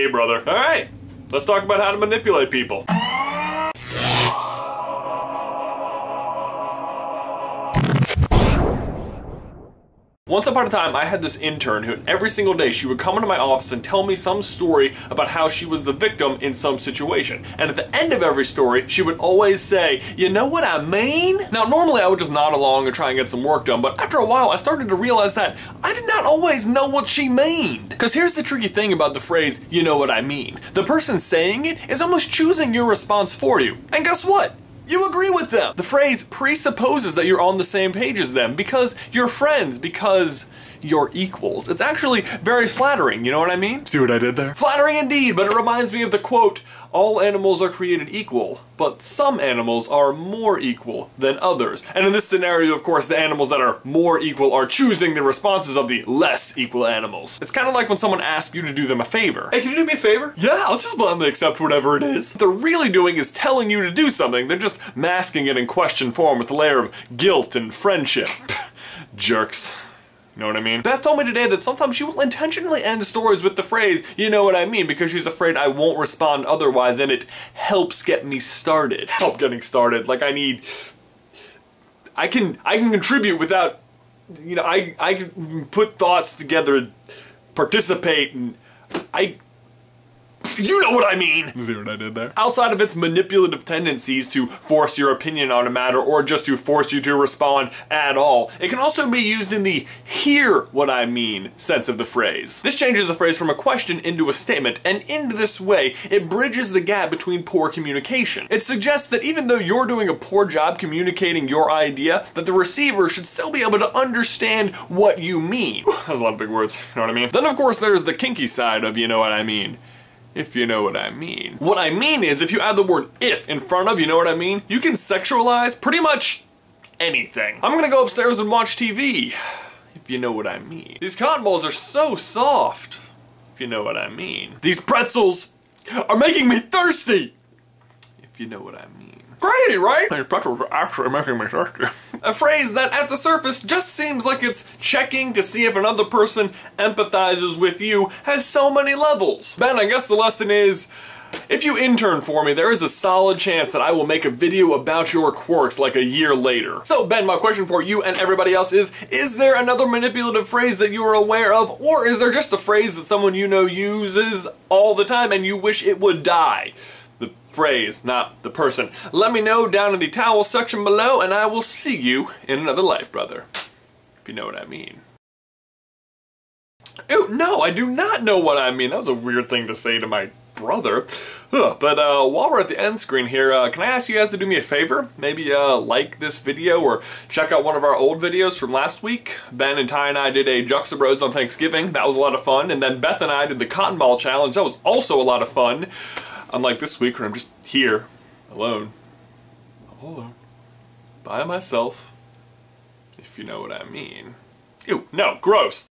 Okay, brother. Alright, let's talk about how to manipulate people. Once upon a time, I had this intern who every single day she would come into my office and tell me some story about how she was the victim in some situation. And at the end of every story, she would always say, "You know what I mean?" Now, normally I would just nod along and try and get some work done, but after a while I started to realize that I did not always know what she meant. Because here's the tricky thing about the phrase, "you know what I mean." The person saying it is almost choosing your response for you. And guess what? You agree with them. The phrase presupposes that you're on the same page as them because you're friends, because you're equals. It's actually very flattering, you know what I mean? See what I did there? Flattering indeed, but it reminds me of the quote, "All animals are created equal, but some animals are more equal than others." And in this scenario, of course, the animals that are more equal are choosing the responses of the less equal animals. It's kind of like when someone asks you to do them a favor. "Hey, can you do me a favor?" "Yeah, I'll just blindly accept whatever it is." What they're really doing is telling you to do something. They're just masking it in question form with a layer of guilt and friendship. Jerks. You know what I mean? Beth told me today that sometimes she will intentionally end stories with the phrase, "you know what I mean," because she's afraid I won't respond otherwise and it helps get me started. Help getting started. Like I can contribute without, you know, I can put thoughts together, participate, and you know what I mean! See what I did there? Outside of its manipulative tendencies to force your opinion on a matter or just to force you to respond at all, it can also be used in the "hear what I mean" sense of the phrase. This changes the phrase from a question into a statement, and in this way, it bridges the gap between poor communication. It suggests that even though you're doing a poor job communicating your idea, that the receiver should still be able to understand what you mean. That's a lot of big words, you know what I mean? Then of course there's the kinky side of "you know what I mean." If you know what I mean. What I mean is, if you add the word "if" in front of "you know what I mean," you can sexualize pretty much anything. I'm gonna go upstairs and watch TV. If you know what I mean. These cotton balls are so soft. If you know what I mean. These pretzels are making me thirsty. If you know what I mean. Crazy, right? These pretzels are actually making me thirsty. A phrase that at the surface just seems like it's checking to see if another person empathizes with you has so many levels. Ben, I guess the lesson is, if you intern for me, there is a solid chance that I will make a video about your quirks like a year later. So Ben, my question for you and everybody else is there another manipulative phrase that you are aware of, or is there just a phrase that someone you know uses all the time and you wish it would die? The phrase, not the person. Let me know down in the towel section below, and I will see you in another life, brother. If you know what I mean. Ew, no, I do not know what I mean. That was a weird thing to say to my brother. But while we're at the end screen here, can I ask you guys to do me a favor? Maybe like this video or check out one of our old videos from last week. Ben and Ty and I did a Juxtabrose on Thanksgiving. That was a lot of fun. And then Beth and I did the Cotton Ball Challenge. That was also a lot of fun. Unlike this week where I'm just here, alone, all alone, by myself, if you know what I mean. Ew, no, gross.